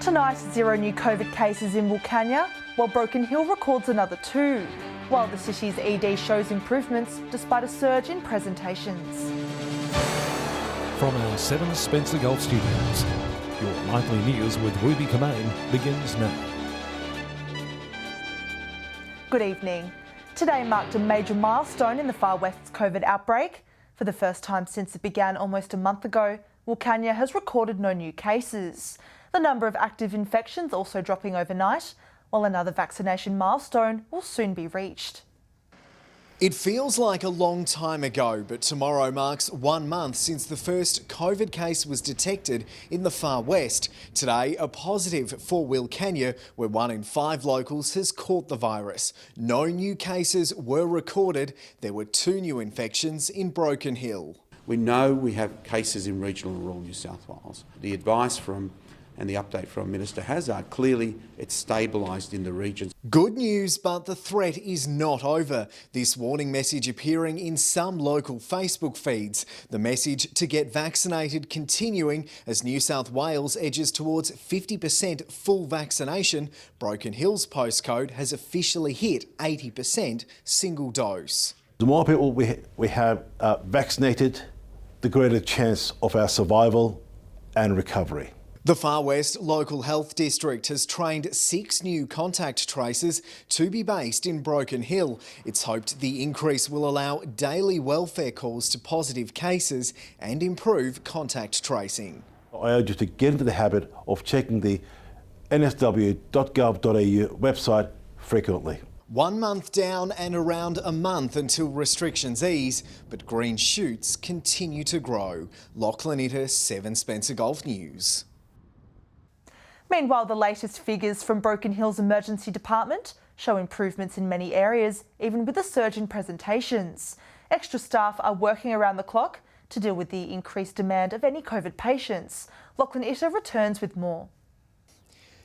Tonight, 0 new COVID cases in Wilcannia, while Broken Hill records another 2, while the city's ED shows improvements despite a surge in presentations. From our 7 Spencer Golf Studios, your nightly news with Ruby Kamain begins now. Good evening. Today marked a major milestone in the Far West's COVID outbreak. For the first time since it began almost a month ago, Wilcannia has recorded no new cases. The number of active infections also dropping overnight, while another vaccination milestone will soon be reached. It feels like a long time ago, but tomorrow marks 1 month since the first COVID case was detected in the Far West. Today, a positive for Wilcannia, where 1 in 5 locals has caught the virus. No new cases were recorded. There were 2 new infections in Broken Hill. We know we have cases in regional and rural New South Wales. The advice from and the update from Minister Hazzard, clearly it's stabilised in the region. Good news, but the threat is not over. This warning message appearing in some local Facebook feeds. The message to get vaccinated continuing as New South Wales edges towards 50% full vaccination. Broken Hill's postcode has officially hit 80% single dose. The more people we have vaccinated, the greater chance of our survival and recovery. The Far West Local Health District has trained 6 new contact tracers to be based in Broken Hill. It's hoped the increase will allow daily welfare calls to positive cases and improve contact tracing. I urge you to get into the habit of checking the nsw.gov.au website frequently. 1 month down and around a month until restrictions ease, but green shoots continue to grow. Lachlan Itter, 7 Spencer Golf News. Meanwhile, the latest figures from Broken Hill's emergency department show improvements in many areas, even with a surge in presentations. Extra staff are working around the clock to deal with the increased demand of any COVID patients. Lachlan Itter returns with more.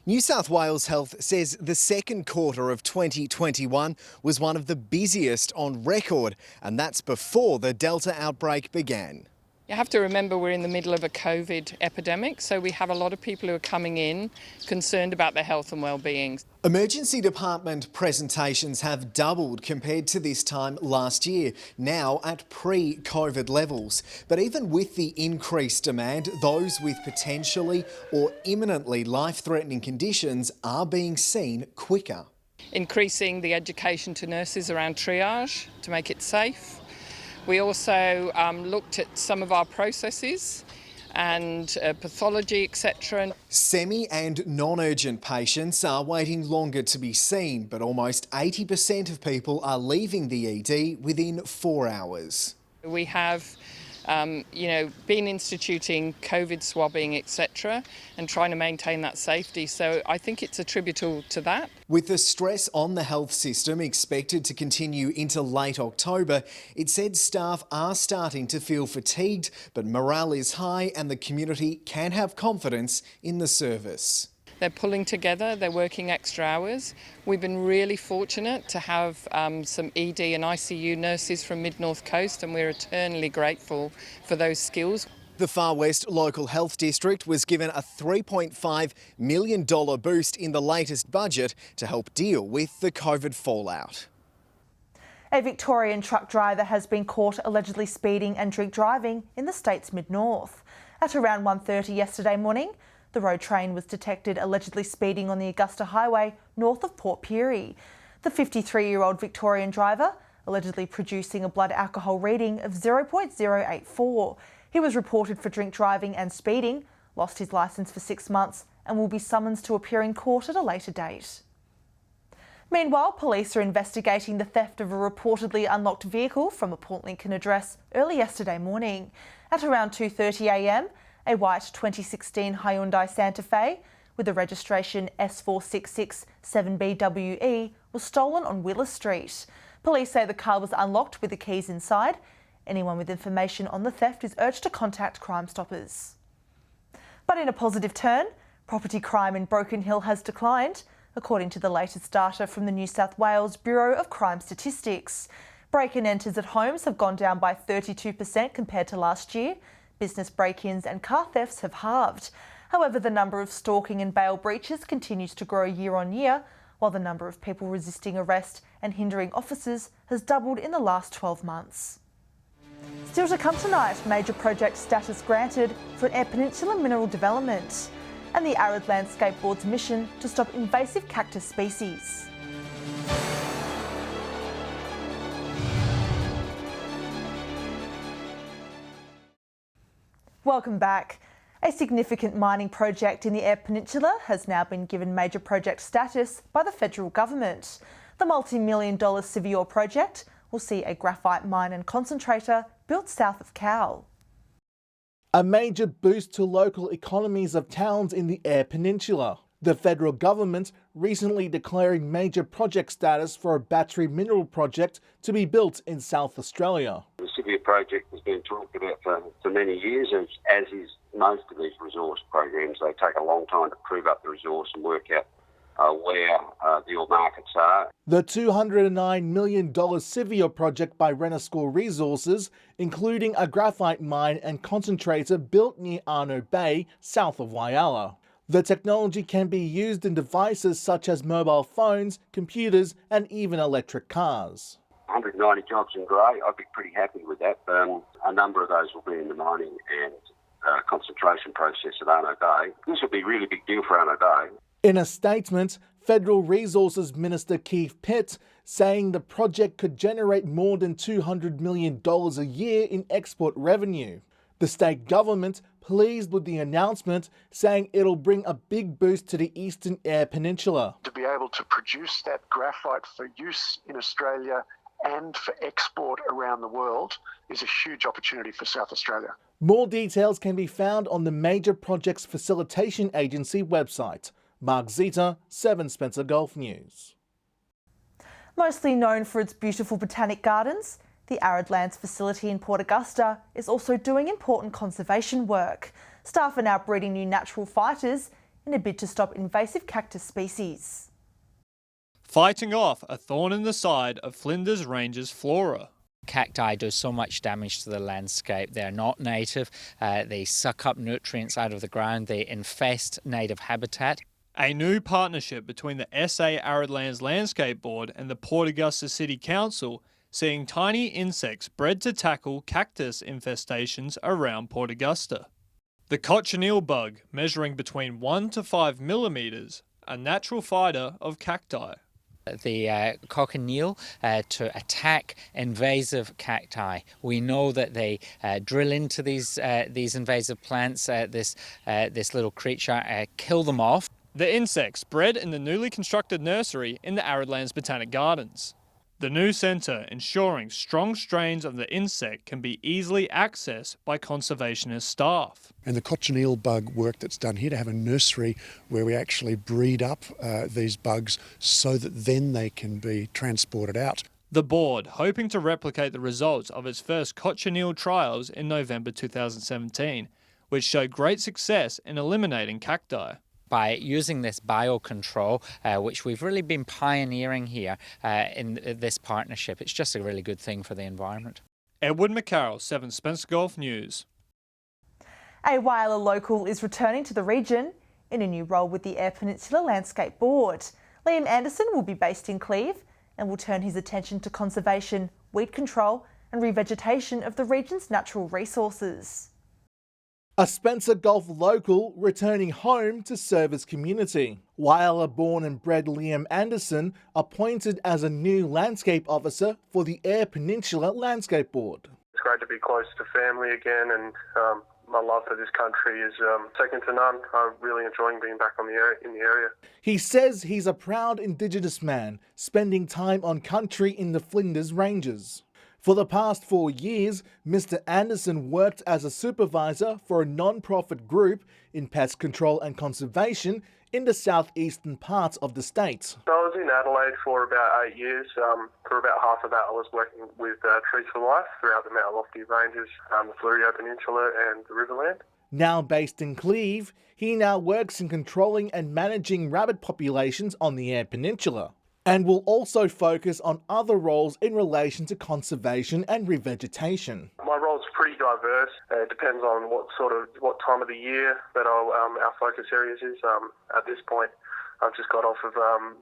New South Wales Health says the second quarter of 2021 was one of the busiest on record, and that's before the Delta outbreak began. You have to remember we're in the middle of a COVID epidemic, so we have a lot of people who are coming in concerned about their health and well-being. Emergency department presentations have doubled compared to this time last year, now at pre-COVID levels. But even with the increased demand, those with potentially or imminently life-threatening conditions are being seen quicker. Increasing the education to nurses around triage to make it safe. We also looked at some of our processes and pathology, etc. Semi and non-urgent patients are waiting longer to be seen, but almost 80% of people are leaving the ED within 4 hours. We have been instituting COVID swabbing, etc., and trying to maintain that safety. So I think it's attributable to that. With the stress on the health system expected to continue into late October, it said staff are starting to feel fatigued, but morale is high and the community can have confidence in the service. They're pulling together, they're working extra hours. We've been really fortunate to have some ED and ICU nurses from Mid-North Coast, and we're eternally grateful for those skills. The Far West Local Health District was given a $3.5 million boost in the latest budget to help deal with the COVID fallout. A Victorian truck driver has been caught allegedly speeding and drink driving in the state's mid-north. At around 1:30 yesterday morning, the road train was detected allegedly speeding on the Augusta Highway north of Port Pirie. The 53-year-old Victorian driver allegedly producing a blood alcohol reading of 0.084. He was reported for drink driving and speeding, lost his licence for 6 months and will be summoned to appear in court at a later date. Meanwhile, police are investigating the theft of a reportedly unlocked vehicle from a Port Lincoln address early yesterday morning. At around 2:30 a.m, a white 2016 Hyundai Santa Fe with a registration S4667BWE was stolen on Willis Street. Police say the car was unlocked with the keys inside. Anyone with information on the theft is urged to contact Crime Stoppers. But in a positive turn, property crime in Broken Hill has declined, according to the latest data from the New South Wales Bureau of Crime Statistics. Break-in enters at homes have gone down by 32% compared to last year. Business break-ins and car thefts have halved. However, the number of stalking and bail breaches continues to grow year on year, while the number of people resisting arrest and hindering officers has doubled in the last 12 months. Still to come tonight, major project status granted for an Eyre Peninsula mineral development and the Arid Landscape Board's mission to stop invasive cactus species. Welcome back. A significant mining project in the Eyre Peninsula has now been given major project status by the federal government. The multi-million-dollar Sevier project will see a graphite mine and concentrator built south of Cowell. A major boost to local economies of towns in the Eyre Peninsula. The federal government recently declaring major project status for a battery mineral project to be built in South Australia. The Sevier project has been talked about for many years, as is most of these resource programs. They take a long time to prove up the resource and work out where the ore markets are. The $209 million Sevier project by Renascor Resources, including a graphite mine and concentrator built near Arno Bay, south of Whyalla. The technology can be used in devices such as mobile phones, computers and even electric cars. 190 jobs in grey, I'd be pretty happy with that. A number of those will be in the mining and concentration process at Arno Bay. This will be a really big deal for Arno Bay. In a statement, Federal Resources Minister Keith Pitt saying the project could generate more than $200 million a year in export revenue. The state government pleased with the announcement, saying it'll bring a big boost to the eastern Eyre Peninsula. To be able to produce that graphite for use in Australia and for export around the world is a huge opportunity for South Australia. More details can be found on the Major Projects Facilitation Agency website. Mark Zeta, 7 Spencer Gulf News. Mostly known for its beautiful botanic gardens, the Arid Lands facility in Port Augusta is also doing important conservation work. Staff are now breeding new natural fighters in a bid to stop invasive cactus species. Fighting off a thorn in the side of Flinders Range's flora. Cacti do so much damage to the landscape. They're not native. They suck up nutrients out of the ground. They infest native habitat. A new partnership between the SA Arid Lands Landscape Board and the Port Augusta City Council, seeing tiny insects bred to tackle cactus infestations around Port Augusta. The Cochineal bug, measuring between 1 to 5 millimetres, a natural fighter of cacti. The cochineal to attack invasive cacti. We know that they drill into these invasive plants, this little creature, kill them off. The insects bred in the newly constructed nursery in the Arid Lands Botanic Gardens. The new centre ensuring strong strains of the insect can be easily accessed by conservationist staff. And the cochineal bug work that's done here to have a nursery where we actually breed up these bugs so that then they can be transported out. The board hoping to replicate the results of its first cochineal trials in November 2017, which showed great success in eliminating cacti. By using this biocontrol, which we've really been pioneering here in this partnership, it's just a really good thing for the environment. Edward McCarroll, 7 Spencer Gulf News. A Whyalla local is returning to the region in a new role with the Eyre Peninsula Landscape Board. Liam Anderson will be based in Cleve and will turn his attention to conservation, weed control and revegetation of the region's natural resources. A Spencer Gulf local returning home to serve his community. Whyalla born and bred Liam Anderson appointed as a new landscape officer for the Eyre Peninsula Landscape Board. It's great to be close to family again, and my love for this country is second to none. I'm really enjoying being back in the area. He says he's a proud Indigenous man, spending time on country in the Flinders Ranges. For the past 4 years, Mr. Anderson worked as a supervisor for a non-profit group in pest control and conservation in the southeastern parts of the state. I was in Adelaide for about 8 years. For about half of that I was working with Trees for Life throughout the Mount Lofty Ranges, the Fleurieu Peninsula and the Riverland. Now based in Cleve, he now works in controlling and managing rabbit populations on the Eyre Peninsula, and will also focus on other roles in relation to conservation and revegetation. My role is pretty diverse. It depends on what time of the year that our focus areas is. At this point, I've just got off of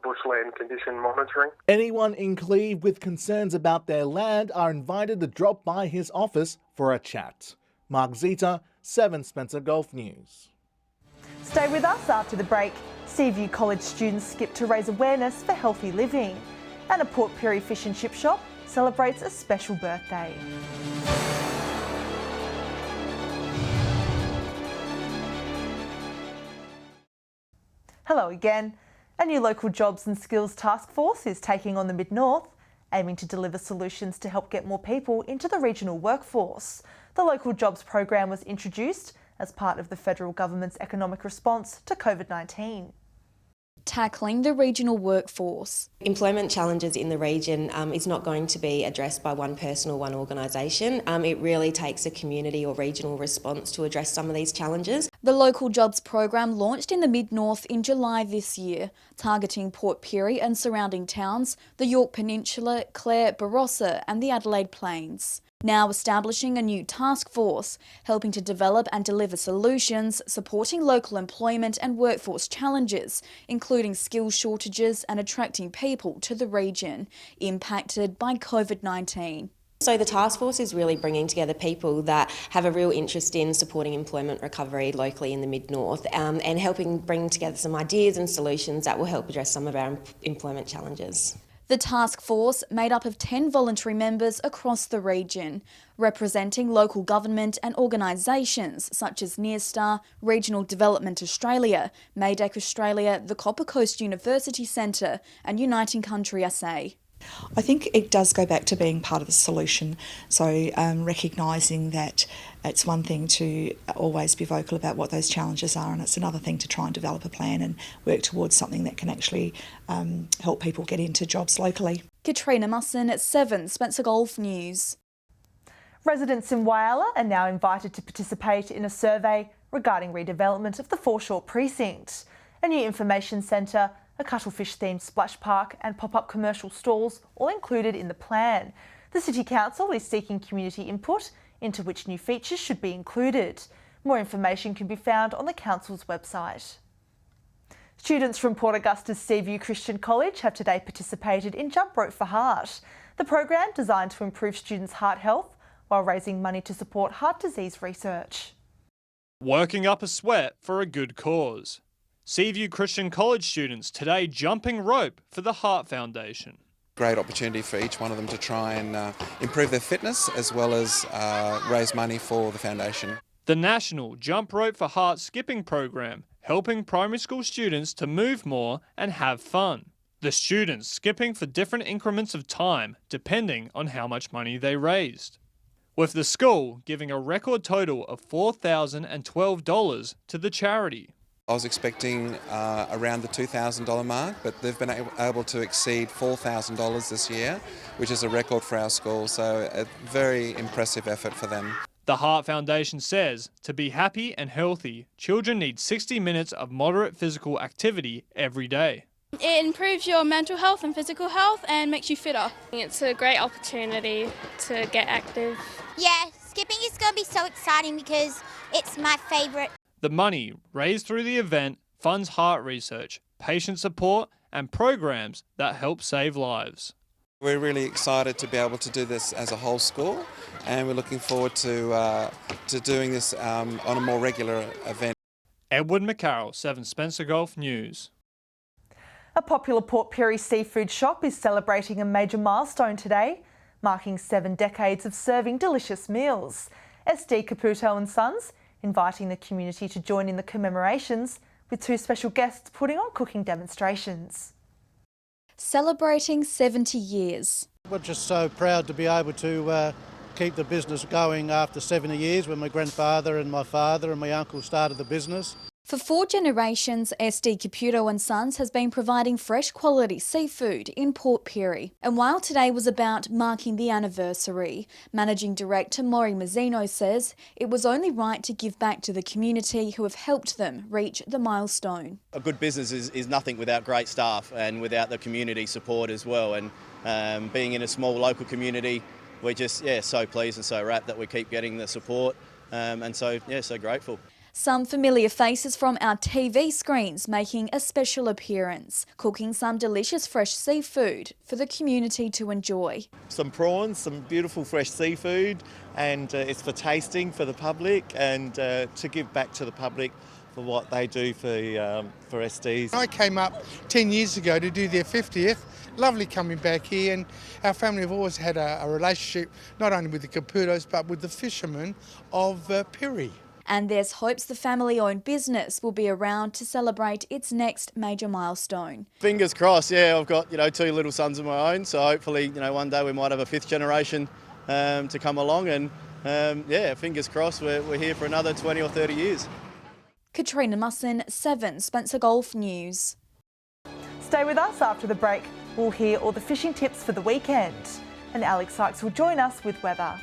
bushland condition monitoring. Anyone in Cleve with concerns about their land are invited to drop by his office for a chat. Mark Zeta, 7 Spencer Gulf News. Stay with us after the break. Seaview College students skip to raise awareness for healthy living. And a Port Pirie fish and chip shop celebrates a special birthday. Hello again. A new local jobs and skills task force is taking on the Mid-North, aiming to deliver solutions to help get more people into the regional workforce. The local jobs program was introduced as part of the federal government's economic response to COVID-19. Tackling the regional workforce. Employment challenges in the region is not going to be addressed by one person or one organisation. It really takes a community or regional response to address some of these challenges. The local jobs program launched in the Mid-North in July this year, targeting Port Pirie and surrounding towns, the Yorke Peninsula, Clare, Barossa and the Adelaide Plains. Now establishing a new task force, helping to develop and deliver solutions, supporting local employment and workforce challenges, including skills shortages and attracting people to the region impacted by COVID-19. So the task force is really bringing together people that have a real interest in supporting employment recovery locally in the Mid-North and helping bring together some ideas and solutions that will help address some of our employment challenges. The task force, made up of 10 voluntary members across the region, representing local government and organisations such as Nearstar, Regional Development Australia, Maydeck Australia, the Copper Coast University Centre and Uniting Country SA. I think it does go back to being part of the solution, so recognising that it's one thing to always be vocal about what those challenges are, and it's another thing to try and develop a plan and work towards something that can actually help people get into jobs locally. Katrina Musson at 7 Spencer Gulf News. Residents in Whyalla are now invited to participate in a survey regarding redevelopment of the foreshore precinct. A new information centre, a cuttlefish-themed splash park and pop-up commercial stalls all included in the plan. The City Council is seeking community input into which new features should be included. More information can be found on the Council's website. Students from Port Augusta's Seaview Christian College have today participated in Jump Rope for Heart, the program designed to improve students' heart health while raising money to support heart disease research. Working up a sweat for a good cause. Seaview Christian College students today jumping rope for the Heart Foundation. Great opportunity for each one of them to try and improve their fitness as well as raise money for the foundation. The National Jump Rope for Heart skipping program, helping primary school students to move more and have fun. The students skipping for different increments of time depending on how much money they raised, with the school giving a record total of $4,012 to the charity. I was expecting around the $2,000 mark, but they've been able to exceed $4,000 this year, which is a record for our school, so a very impressive effort for them. The Heart Foundation says to be happy and healthy, children need 60 minutes of moderate physical activity every day. It improves your mental health and physical health and makes you fitter. It's a great opportunity to get active. Yeah, skipping is going to be so exciting because it's my favourite. The money raised through the event funds heart research, patient support and programs that help save lives. We're really excited to be able to do this as a whole school, and we're looking forward to doing this on a more regular event. Edward McCarroll, 7 Spencer Gulf News. A popular Port Pirie seafood shop is celebrating a major milestone today, marking 7 decades of serving delicious meals. SD Caputo Sons inviting the community to join in the commemorations, with 2 special guests putting on cooking demonstrations. Celebrating 70 years. We're just so proud to be able to keep the business going after 70 years when my grandfather and my father and my uncle started the business. For 4 generations, SD Caputo Sons has been providing fresh quality seafood in Port Pirie. And while today was about marking the anniversary, Managing Director Maury Mazzino says it was only right to give back to the community who have helped them reach the milestone. A good business is nothing without great staff and without the community support as well. And being in a small local community, we're just so pleased and so rapt that we keep getting the support, and so grateful. Some familiar faces from our TV screens making a special appearance, cooking some delicious fresh seafood for the community to enjoy. Some prawns, some beautiful fresh seafood, and it's for tasting for the public and to give back to the public for what they do for SDs. I came up 10 years ago to do their 50th. Lovely coming back here, and our family have always had a relationship not only with the Caputos but with the fishermen of Perry. And there's hopes the family-owned business will be around to celebrate its next major milestone. Fingers crossed, I've got 2 little sons of my own, so hopefully one day we might have a 5th generation to come along, and fingers crossed we're here for another 20 or 30 years. Katrina Musson, 7 Spencer Golf News. Stay with us after the break. We'll hear all the fishing tips for the weekend, and Alex Sykes will join us with weather.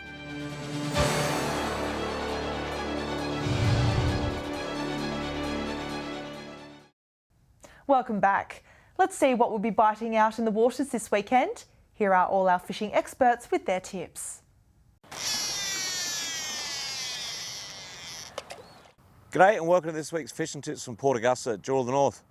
Welcome back. Let's see what will be biting out in the waters this weekend. Here are all our fishing experts with their tips. G'day and welcome to this week's fishing tips from Port Augusta, Jewel of the North.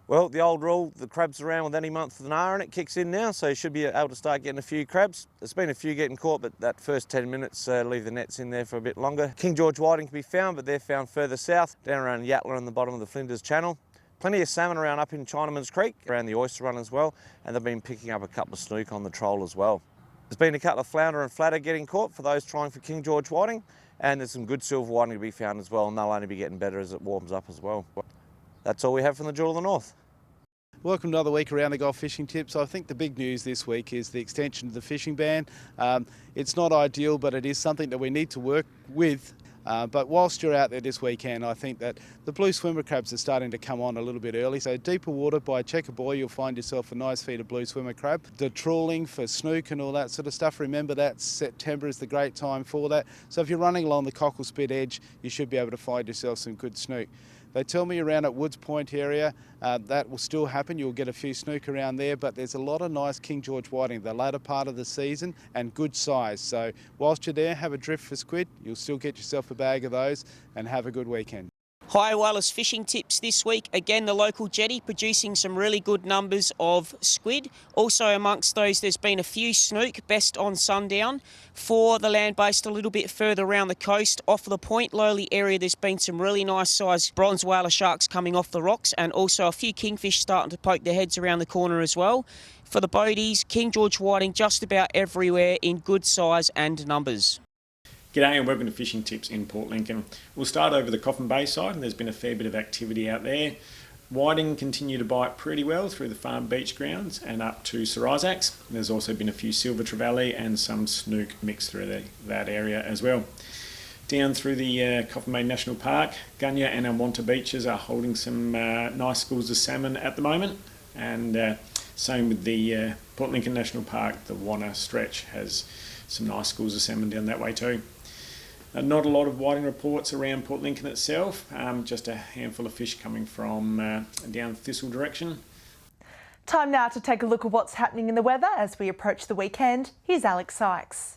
Well, the old rule, the crab's around with any month with an R in it, kicks in now, so you should be able to start getting a few crabs. There's been a few getting caught, but that first 10 minutes leave the nets in there for a bit longer. King George whiting can be found, but they're found further south, down around Yatla and the bottom of the Flinders Channel. Plenty of salmon around up in Chinaman's Creek, around the Oyster Run as well, and they've been picking up a couple of snook on the troll as well. There's been a couple of flounder and flatter getting caught for those trying for King George whiting, and there's some good silver whiting to be found as well, and they'll only be getting better as it warms up as well. That's all we have from the Jewel of the North. Welcome to another week around the Gulf Fishing Tips. I think the big news this week is the extension of the fishing ban. It's not ideal, but it is something that we need to work with. But whilst you're out there this weekend, I think that the blue swimmer crabs are starting to come on a little bit early. So deeper water by Checker Buoy, you'll find yourself a nice feed of blue swimmer crab. The trawling for snook and all that sort of stuff, remember that September is the great time for that. So if you're running along the Cockle Spit edge, you should be able to find yourself some good snook. They tell me around at Woods Point area that will still happen. You'll get a few snook around there, but there's a lot of nice King George whiting the latter part of the season and good size. So whilst you're there, have a drift for squid. You'll still get yourself a bag of those and have a good weekend. Hi Whalers Fishing Tips this week. Again, the local jetty producing some really good numbers of squid. Also amongst those, there's been a few snook, best on sundown. For the land-based a little bit further around the coast, off the Point Lowly area, there's been some really nice sized bronze whaler sharks coming off the rocks, and also a few kingfish starting to poke their heads around the corner as well. For the boaties, King George whiting just about everywhere in good size and numbers. G'day and welcome to Fishing Tips in Port Lincoln. We'll start over the Coffin Bay side, and there's been a fair bit of activity out there. Whiting continue to bite pretty well through the farm beach grounds and up to Sir Isaac's. There's also been a few silver trevally and some snook mixed through that area as well. Down through the Coffin Bay National Park, Gunya and Almonta beaches are holding some nice schools of salmon at the moment, and same with the Port Lincoln National Park. The Wanna stretch has some nice schools of salmon down that way too. Not a lot of whiting reports around Port Lincoln itself, just a handful of fish coming from down Thistle direction. Time now to take a look at what's happening in the weather as we approach the weekend. Here's Alex Sykes.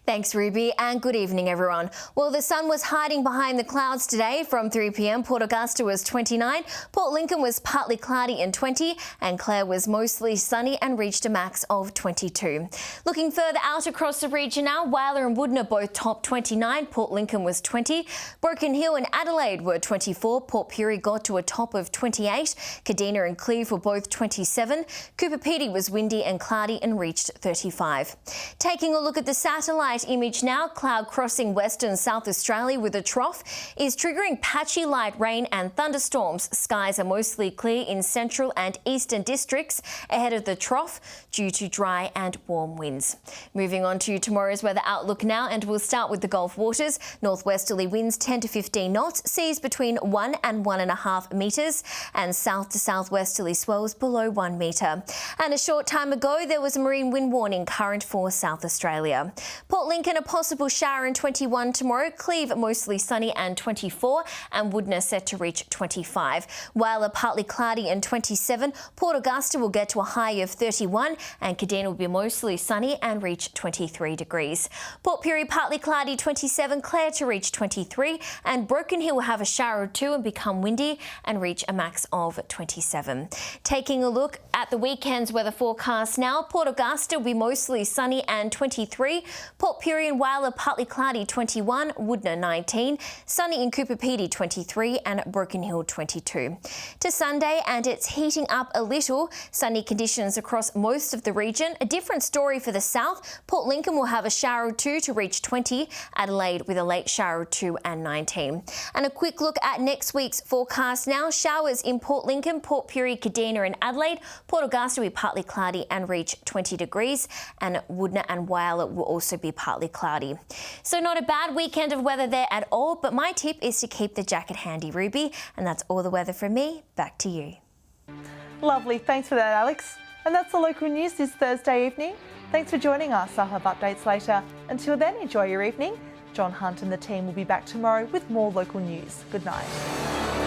Thanks, Ruby, and good evening, everyone. Well, the sun was hiding behind the clouds today. From 3 p.m, Port Augusta was 29, Port Lincoln was partly cloudy and 20, and Clare was mostly sunny and reached a max of 22. Looking further out across the region now, Whyalla and Woodner both topped 29, Port Lincoln was 20, Broken Hill and Adelaide were 24, Port Pirie got to a top of 28, Kadina and Cleve were both 27, Cooper Pedy was windy and cloudy and reached 35. Taking a look at the satellite image now, cloud crossing Western South Australia with a trough is triggering patchy light rain and thunderstorms. Skies are mostly clear in central and eastern districts ahead of the trough due to dry and warm winds. Moving on to tomorrow's weather outlook now, and we'll start with the Gulf waters. Northwesterly winds 10 to 15 knots, seas between 1 and 1.5 metres, and south to southwesterly swells below 1 metre. And a short time ago, there was a marine wind warning current for South Australia. Port Port Lincoln, a possible shower in 21 tomorrow. Cleve, mostly sunny and 24. And Woodner set to reach 25. Whyalla, partly cloudy and 27. Port Augusta will get to a high of 31. And Cadina will be mostly sunny and reach 23 degrees. Port Pirie, partly cloudy, 27. Clare to reach 23. And Broken Hill will have a shower or two and become windy and reach a max of 27. Taking a look at the weekend's weather forecast now. Port Augusta will be mostly sunny and 23. Port Pirie and Whyalla partly cloudy 21. Woodner 19. Sunny in Cooper Pedy 23 and Broken Hill 22. To Sunday, and it's heating up a little. Sunny conditions across most of the region. A different story for the south. Port Lincoln will have a shower or two to reach 20. Adelaide with a late shower or two and 19. And a quick look at next week's forecast now. Showers in Port Lincoln, Port Pirie, Cadina and Adelaide. Port Augusta will be partly cloudy and reach 20 degrees. And Woodner and Whyalla will also be partly cloudy. So not a bad weekend of weather there at all, but my tip is to keep the jacket handy, Ruby. And that's all the weather from me. Back to you. Lovely. Thanks for that, Alex. And that's the local news this Thursday evening. Thanks for joining us. I'll have updates later. Until then, enjoy your evening. John Hunt and the team will be back tomorrow with more local news. Good night.